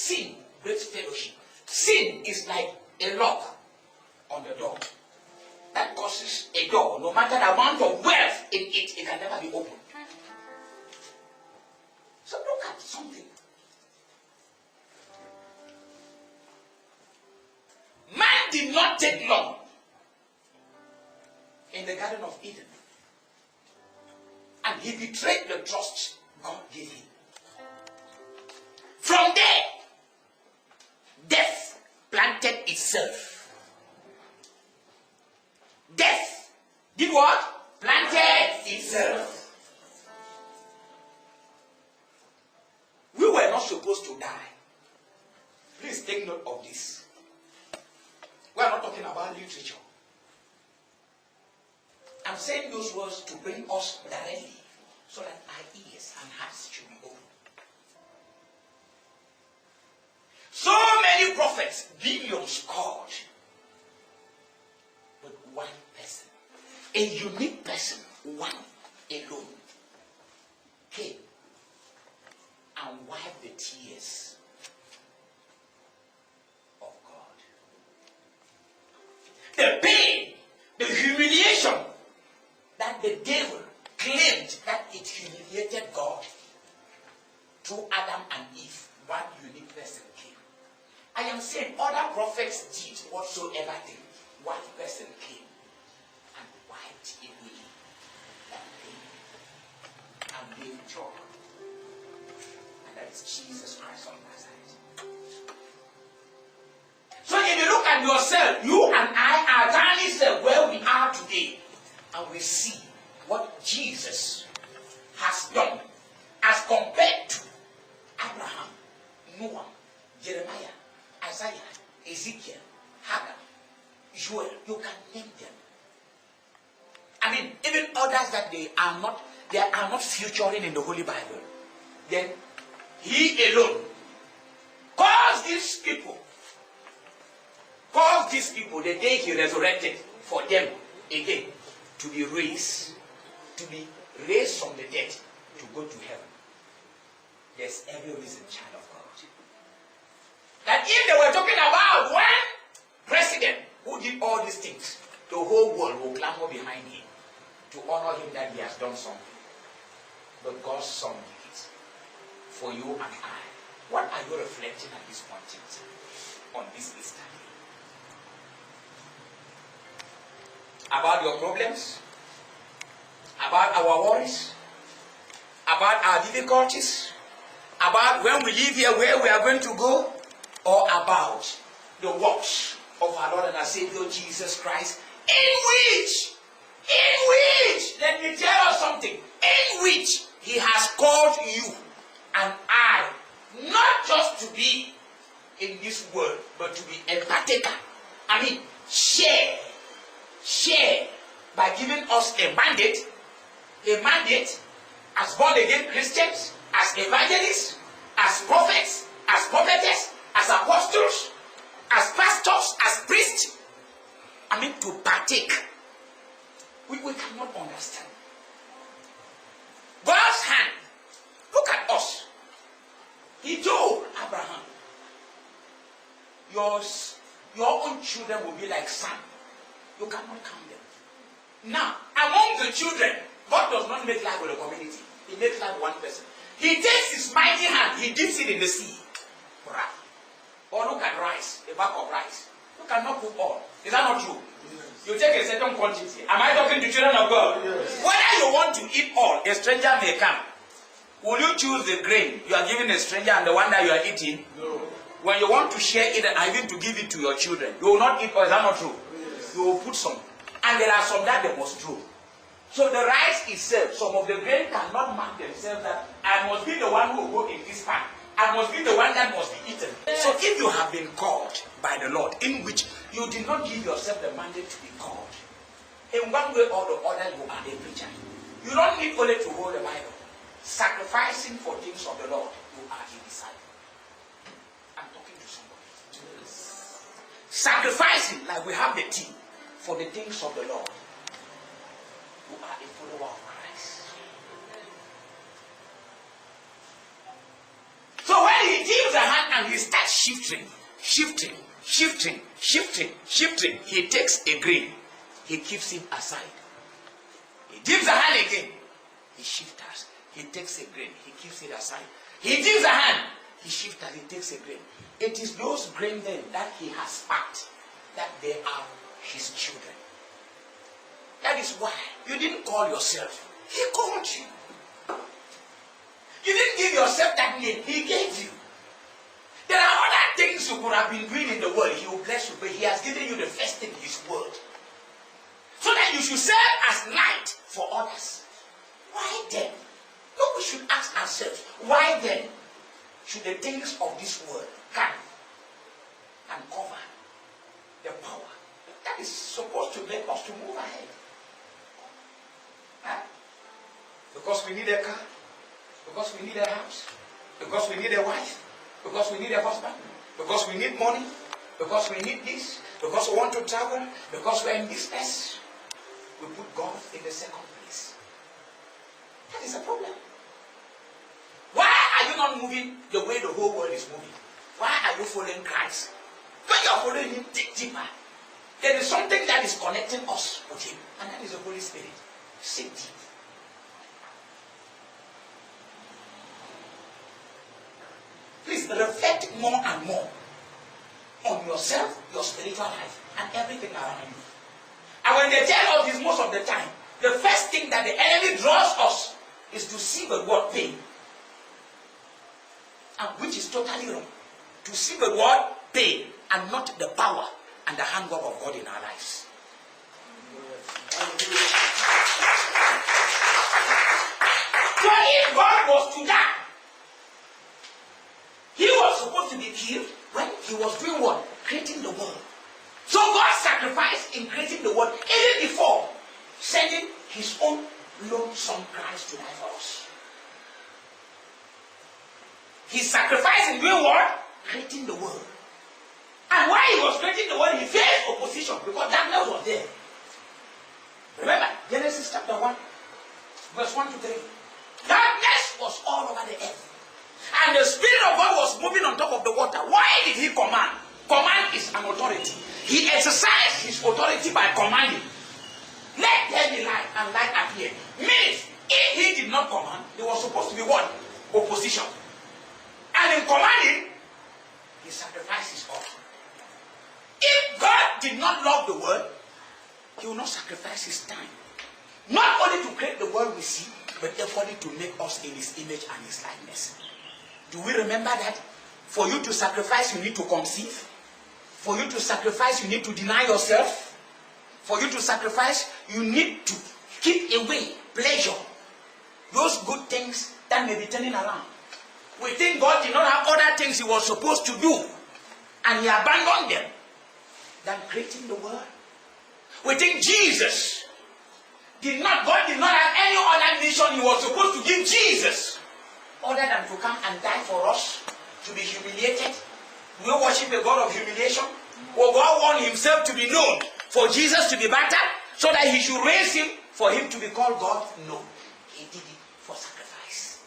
sin breaks fellowship. Sin is like a lock on the door that causes a door, no matter the amount of wealth in it, it can never be opened. So look at something. Man did not take long in the Garden of Eden, and he betrayed the trust God gave him. From there, death planted itself. Death did what? Planted itself. We were not supposed to die. Please take note of this. We are not talking about literature. I'm saying those words to bring us directly so that our ears and hearts should be open. So many prophets, billions called, but one person, a unique person, one alone, came and wiped the tears of God. The pain, the humiliation that the devil claimed that it humiliated God through Adam and Eve, one unique person came. I am saying other prophets did whatsoever thing. One person came and wiped away that pain and gave joy. And that is Jesus Christ of Nazareth. So if you look at yourself, you and I are tiny self where we are today, and we see what Jesus has done as compared to Abraham, Noah, Jeremiah, Isaiah, Ezekiel, Haggai, Joel. You can name them. I mean, even others that they are not featuring in the Holy Bible. Then he alone caused these people the day he resurrected for them again to be raised from the dead to go to heaven. There's every reason, child of God, that if they were talking about one president who did all these things, the whole world will clamor behind him to honor him that he has done something. But God's Son did it for you and I. What are you reflecting at this point in time, on this Easter day? About your problems? About our worries? About our difficulties? About when we leave here, where we are going to go? Or about the works of our Lord and our Savior Jesus Christ, in which, let me tell you something, in which he has called you and I, not just to be in this world, but to be a partaker. I mean, share by giving us a mandate as born-again Christians, as evangelists, as prophets, as prophetess, as apostles, as pastors, as priests. I mean, to partake. We cannot understand. God's hand. Look at us. He told Abraham, your own children will be like sand. You cannot count them. Now, among the children, God does not make life with a community. He makes life with one person. He takes his mighty hand, he dips it in the sea. Right. Or look at rice, a bag of rice. You cannot cook all. Is that not true? Yes. You take a certain quantity. Am I talking to children of God? Yes. Whether you want to eat all, a stranger may come. Will you choose the grain you are giving a stranger and the one that you are eating? No. When you want to share it and even to give it to your children, you will not eat all. Is that not true? Yes. You will put some. And there are some that they must throw. So the rice itself, some of the grain cannot mark themselves that I must be the one who will go in this pan. I must be the one that must be eaten. Yes. So if you have been called by the Lord, in which you did not give yourself the mandate to be called, in one way or the other you are a preacher. You don't need only to hold the Bible. Sacrificing for things of the Lord, you are a disciple. I'm talking to somebody. Yes. Sacrificing, like we have the tea, for the things of the Lord. You are a follower of Christ. So when he gives a hand and he starts shifting. He takes a grain, he keeps it aside. He dips a hand again, he shifts. He takes a grain, he keeps it aside. He dips a hand, he shifts, he takes a grain. It is those grain then that he has packed, that they are his children. That is why you didn't call yourself. He called you. You didn't give yourself that name. He gave you. There are other things you could have been doing in the world. He will bless you, but he has given you the first thing, his word. So that you should serve as light for others. Why then? Look, we should ask ourselves, why then should the things of this world come and cover the power that is supposed to make us to move ahead? Huh? Because we need a car, because we need a house, because we need a wife, because we need a husband, because we need money, because we need this, because we want to travel, because we're in business. We put God in the second place. That is a problem. Why are you not moving the way the whole world is moving? Why are you following Christ? When you are following him deeper, there is something that is connecting us with him, and that is the Holy Spirit. Sit deep. Please reflect more and more on yourself, your spiritual life, and everything around you. And when they tell us this most of the time, the first thing that the enemy draws us is to see the word pain. And which is totally wrong. To see the word pain and not the power and the handwork of God in our lives. So if God was to die, he was supposed to be killed when he was doing what? Creating the world. So God sacrificed in creating the world even before sending his own lone son Christ to die for us. He sacrificed in doing what? Creating the world. And while he was creating the world, he faced opposition because darkness was there. Remember, Genesis chapter 1, verse 1 to 3. Darkness was all over the earth. And the Spirit of God was moving on top of the water. Why did he command? Command is an authority. He exercised his authority by commanding. Let there be light, and light appeared. Means, if he did not command, there was supposed to be what? Opposition. And in commanding, he sacrificed his all. If God did not love the world, he will not sacrifice his time. Not only to create the world we see, but therefore to make us in his image and his likeness. Do we remember that? For you to sacrifice, you need to conceive. For you to sacrifice, you need to deny yourself. For you to sacrifice, you need to keep away pleasure. Those good things that may be turning around. We think God did not have other things he was supposed to do, and he abandoned them than creating the world. We think Jesus God did not have any other mission he was supposed to give Jesus other than to come and die for us, to be humiliated. We worship a God of humiliation. Or God wanted himself to be known, for Jesus to be battered, so that he should raise him for him to be called God? No. He did it for sacrifice.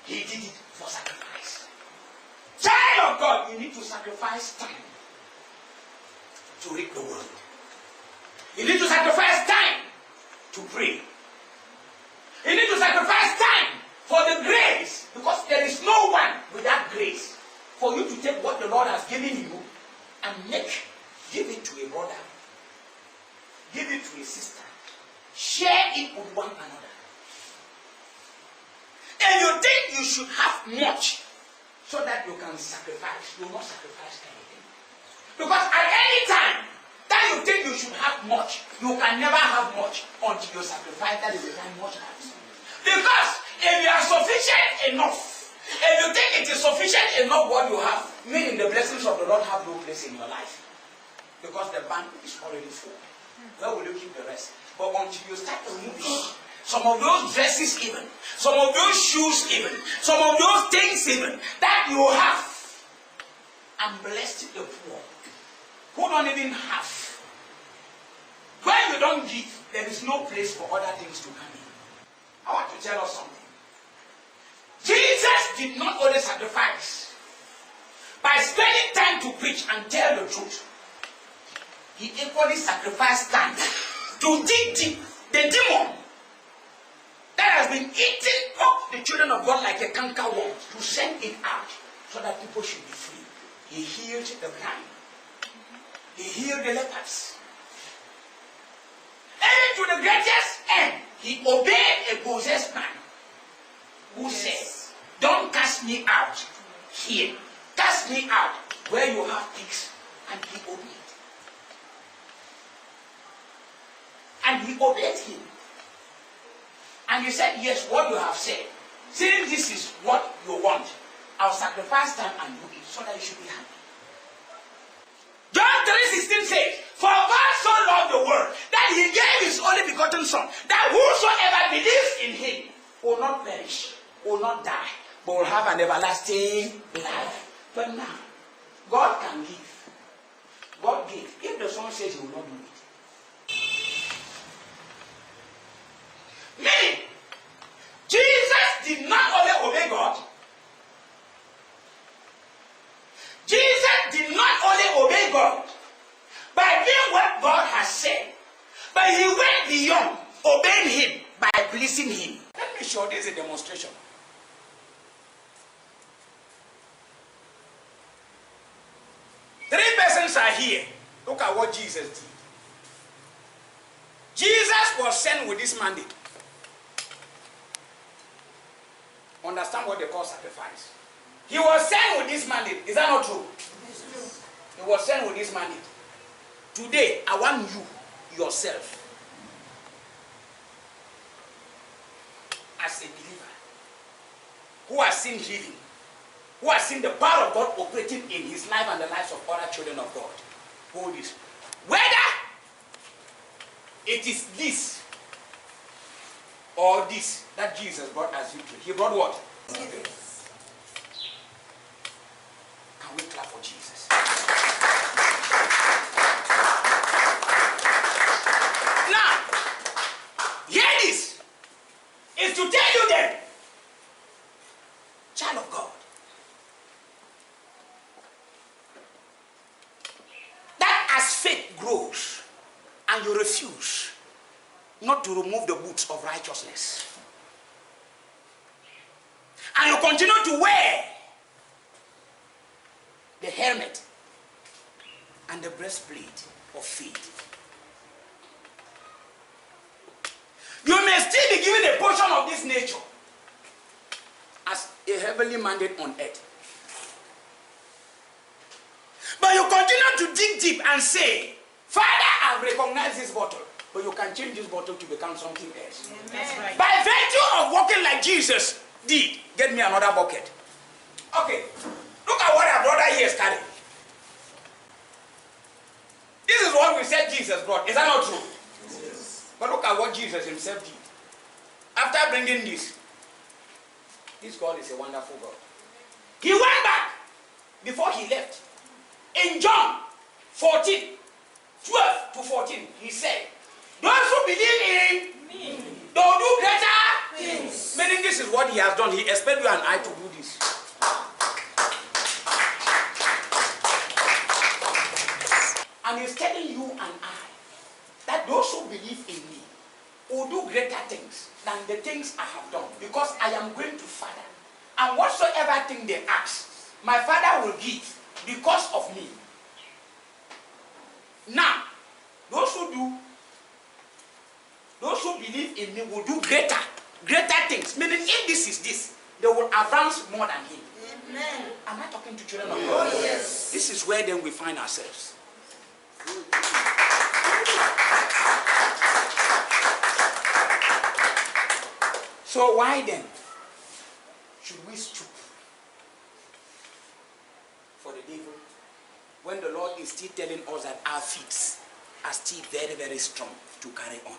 He did it for sacrifice. Child of God, you need to sacrifice time to read the word. You need to sacrifice time to pray. You need to sacrifice time for the grace, because there is no one without grace. For you to take what the Lord has given you and give it to a brother, give it to a sister, share it with one another. And you think you should have much so that you can sacrifice, you will not sacrifice anything. Because at any time that you think you should have much, you can never have much until you sacrifice. That is the time much happens. Because if you are sufficient enough, if you think it is sufficient enough what you have, meaning the blessings of the Lord have no place in your life. Because the bank is already full. Where will you keep the rest? But until you start removing some of those dresses even, some of those shoes even, some of those things even, that you have, and blessed the poor, who don't even have. When you don't give, there is no place for other things to come in. I want to tell us something. Jesus did not only sacrifice by spending time to preach and tell the truth, he equally sacrificed time to dig deep the demon that has been eating up the children of God like a cankerworm, to send it out so that people should be free. He healed the blind. He healed the lepers. And to the greatest end, he obeyed a possessed man who said, don't cast me out here. Cast me out where you have pigs. And he obeyed. And he obeyed him. And he said, yes, what you have said. Since this is what you want, I'll sacrifice time and do it so that you should be happy. John 3:16 says, for God so loved the world that he gave his only begotten Son, that whosoever believes in him will not perish, will not die, but will have an everlasting life. But now, God can give. God gave. If the Son says he will not do it. Meaning, Jesus did not only obey God. Jesus did not only obey God by doing what God has said, but he went beyond obeying him by pleasing him. Let me show this is a demonstration. Three persons are here. Look at what Jesus did. Jesus was sent with this mandate. Understand what they call sacrifice. He was sent with this mandate. Is that not true? He was sent with this mandate. Today, I want you, yourself, as a believer, who has seen healing, who has seen the power of God operating in his life and the lives of other children of God. Hold this. Whether it is this or this that Jesus brought as victory. He brought what? Can we clap for Jesus? Now, hear this. Is to tell you then, child of God, that as faith grows and you refuse not to remove the boots of righteousness, and you continue to wear the helmet and the breastplate of faith, you may still be given a portion of this nature as a heavenly mandate on earth. But you continue to dig deep and say, Father, I recognize this bottle. But you can change this bottle to become something else. That's right. By virtue of walking like Jesus did, get me another bucket. Okay, look at what our brother here is carrying. This is what we said Jesus brought. Is that not true? Yes. But look at what Jesus himself did. After bringing this God is a wonderful God. He went back before he left. In John 14, 12 to 14, he said, those who believe in me, they will do greater things. Meaning this is what he has done. He expects you and I to do this. And he's telling you and I that those who believe in me will do greater things than the things I have done, because I am going to Father. And whatsoever thing they ask, my Father will give because of me. Now, those who believe in me will do greater things. Meaning, if this is this, they will advance more than him. Amen. Am I talking to children of God? Oh, yes. This is where then we find ourselves. So why then should we stoop for the devil when the Lord is still telling us that our feet are still very, very strong to carry on?